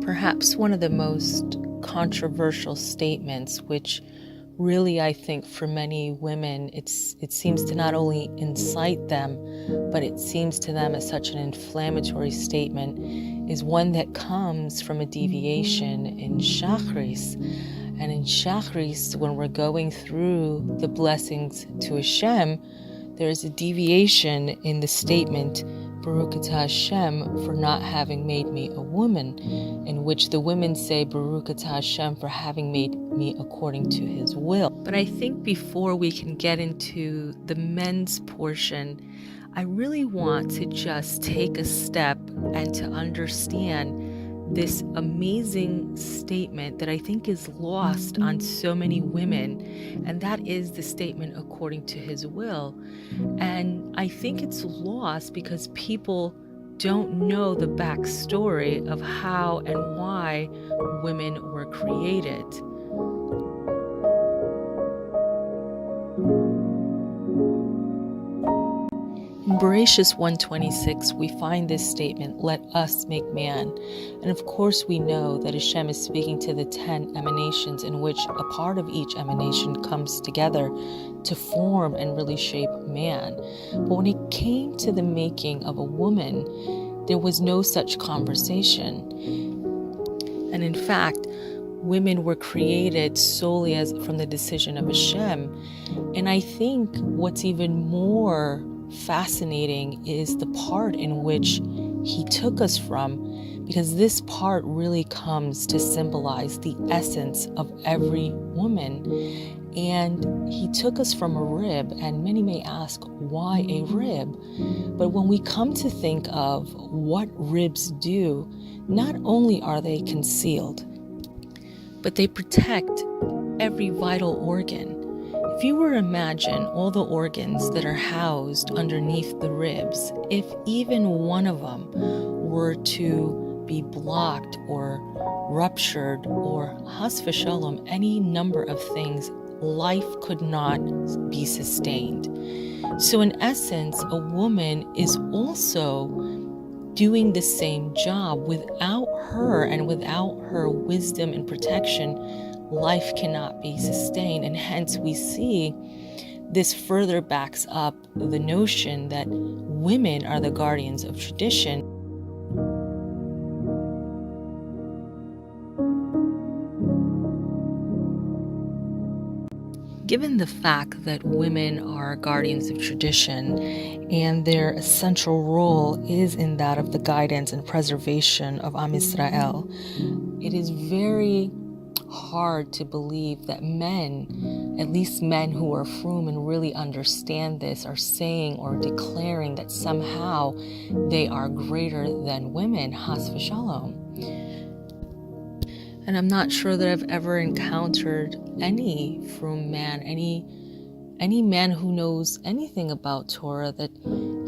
Perhaps one of the most controversial statements, which really I think for many women it seems to not only incite them, but it seems to them as such an inflammatory statement, is one that comes from a deviation in Shachris. And in Shachris, when we're going through the blessings to HaShem, there's a deviation in the statement, Baruch atah Shem, for not having made me a woman, in which the women say, Baruch atah Shem, for having made me according to his will. But I think before we can get into the men's portion, I really want to just take a step and to understand this amazing statement that I think is lost on so many women, and that is the statement according to his will. And I think it's lost because people don't know the backstory of how and why women were created. In Bereshis 1:26, we find this statement, let us make man. And of course we know that Hashem is speaking to the 10 emanations, in which a part of each emanation comes together to form and really shape man. But when it came to the making of a woman, there was no such conversation. And in fact, women were created solely as from the decision of Hashem. And I think what's even more fascinating is the part in which he took us from, because this part really comes to symbolize the essence of every woman. And he took us from a rib, and many may ask, why a rib? But when we come to think of what ribs do, not only are they concealed, but they protect every vital organ. If you were to imagine all the organs that are housed underneath the ribs, if even one of them were to be blocked or ruptured or chas v'shalom, any number of things, life could not be sustained. So in essence, a woman is also doing the same job. Without her and without her wisdom and protection, life cannot be sustained. And hence we see this further backs up the notion that women are the guardians of tradition. Given the fact that women are guardians of tradition and their essential role is in that of the guidance and preservation of Am Yisrael, it is very hard to believe that men, at least men who are frum and really understand this, are saying or declaring that somehow they are greater than women, chas v'shalom. And I'm not sure that I've ever encountered any frum man, any man who knows anything about Torah, that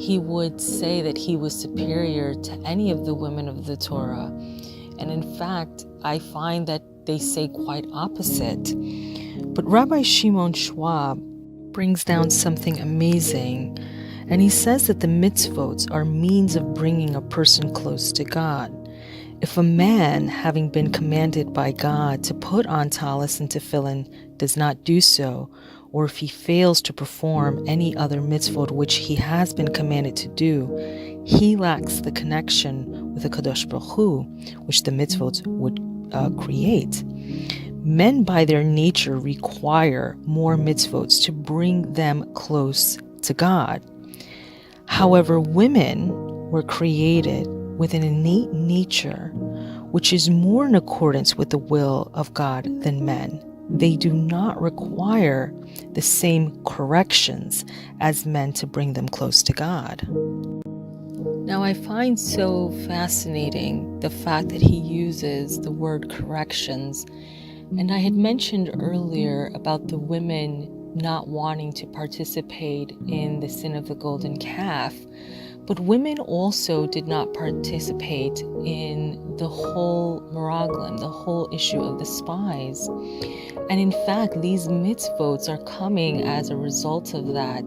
he would say that he was superior to any of the women of the Torah. And in fact, I find that they say quite opposite. But Rabbi Shimon Schwab brings down something amazing, and he says that the mitzvot are means of bringing a person close to God. If a man, having been commanded by God to put on talis and tefillin, does not do so, or if he fails to perform any other mitzvot which he has been commanded to do, he lacks the connection with the Kadosh Baruch Hu, which the mitzvot would create. Men by their nature require more mitzvot to bring them close to God. However, women were created with an innate nature which is more in accordance with the will of God than men. They do not require the same corrections as men to bring them close to God. Now, I find so fascinating the fact that he uses the word corrections. And I had mentioned earlier about the women not wanting to participate in the sin of the golden calf. But women also did not participate in the whole meraglim, the whole issue of the spies. And in fact, these mitzvot are coming as a result of that,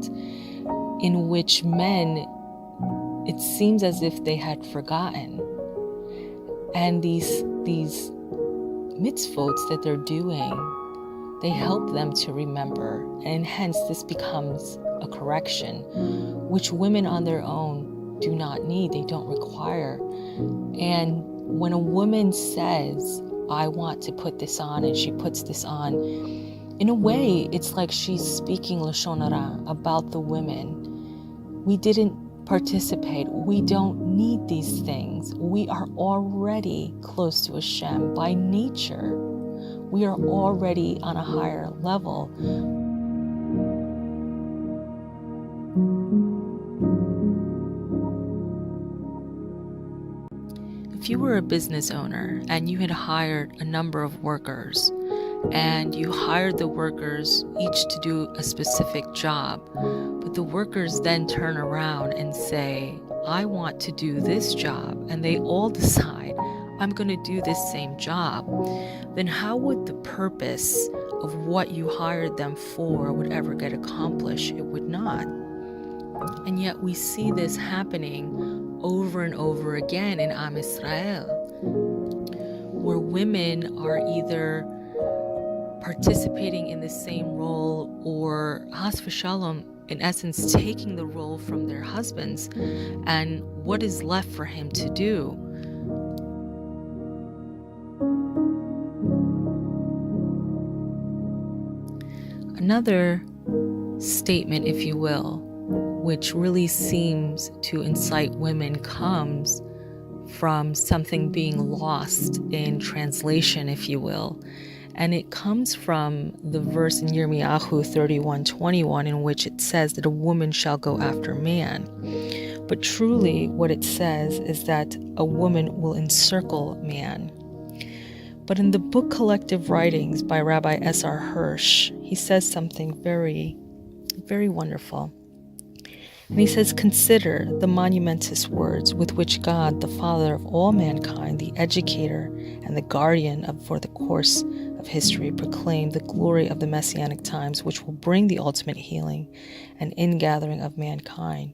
in which men, it seems as if they had forgotten. And these mitzvot that they're doing, they help them to remember. And hence this becomes a correction, which women on their own do not need, they don't require. And when a woman says, I want to put this on, and she puts this on, in a way, it's like she's speaking Lashon Hara about the women. We didn't participate. We don't need these things. We are already close to HaShem by nature. We are already on a higher level. If you were a business owner and you had hired a number of workers, and you hired the workers each to do a specific job, but the workers then turn around and say, I want to do this job, and they all decide, I'm going to do this same job, then how would the purpose of what you hired them for would ever get accomplished? It would not. And yet we see this happening over and over again in Am Yisrael, where women are either participating in the same role or Has v'Shalom, in essence, taking the role from their husbands, and what is left for him to do? Another statement, if you will, which really seems to incite women, comes from something being lost in translation, if you will. And it comes from the verse in Yirmiyahu 31:21, in which it says that a woman shall go after man. But truly what it says is that a woman will encircle man. But in the book Collective Writings by Rabbi S.R. Hirsch, he says something very, very wonderful. And he says, consider the monumentous words with which God, the Father of all mankind, the educator and the guardian for the course of history, proclaimed the glory of the Messianic times, which will bring the ultimate healing and ingathering of mankind.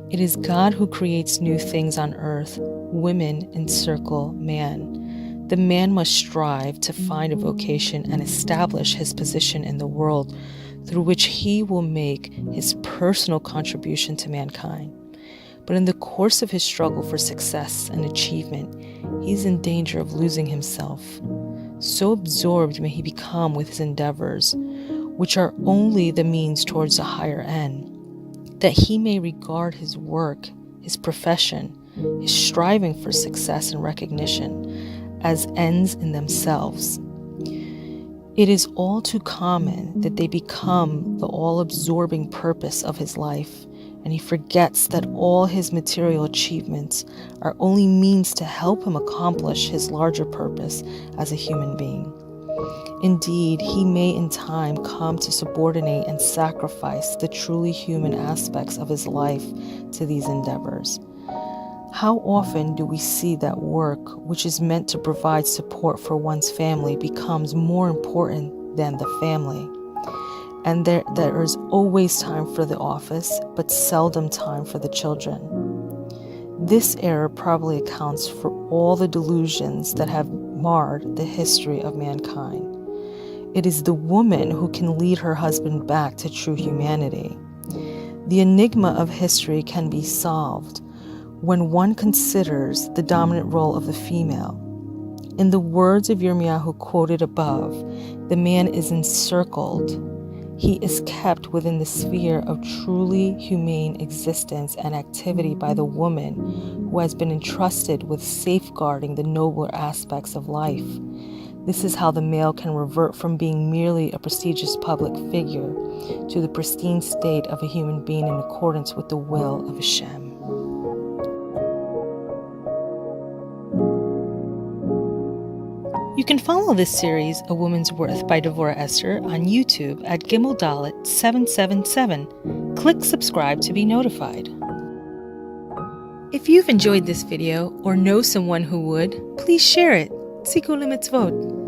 It is God who creates new things on earth. Women encircle man. The man must strive to find a vocation and establish his position in the world, through which he will make his personal contribution to mankind. But in the course of his struggle for success and achievement, he's in danger of losing himself. So absorbed may he become with his endeavors, which are only the means towards a higher end, that he may regard his work, his profession, his striving for success and recognition as ends in themselves. It is all too common that they become the all-absorbing purpose of his life, and he forgets that all his material achievements are only means to help him accomplish his larger purpose as a human being. Indeed, he may in time come to subordinate and sacrifice the truly human aspects of his life to these endeavors. How often do we see that work, which is meant to provide support for one's family, becomes more important than the family? And there is always time for the office, but seldom time for the children. This error probably accounts for all the delusions that have marred the history of mankind. It is the woman who can lead her husband back to true humanity. The enigma of history can be solved when one considers the dominant role of the female. In the words of Yirmiyahu quoted above, the man is encircled. He is kept within the sphere of truly humane existence and activity by the woman who has been entrusted with safeguarding the nobler aspects of life. This is how the male can revert from being merely a prestigious public figure to the pristine state of a human being in accordance with the will of HaShem. You can follow this series, A Woman's Worth by Devorah Esther, on YouTube at Gimel Dalet 777. Click subscribe to be notified. If you've enjoyed this video or know someone who would, please share it. Tzikku limitzvot.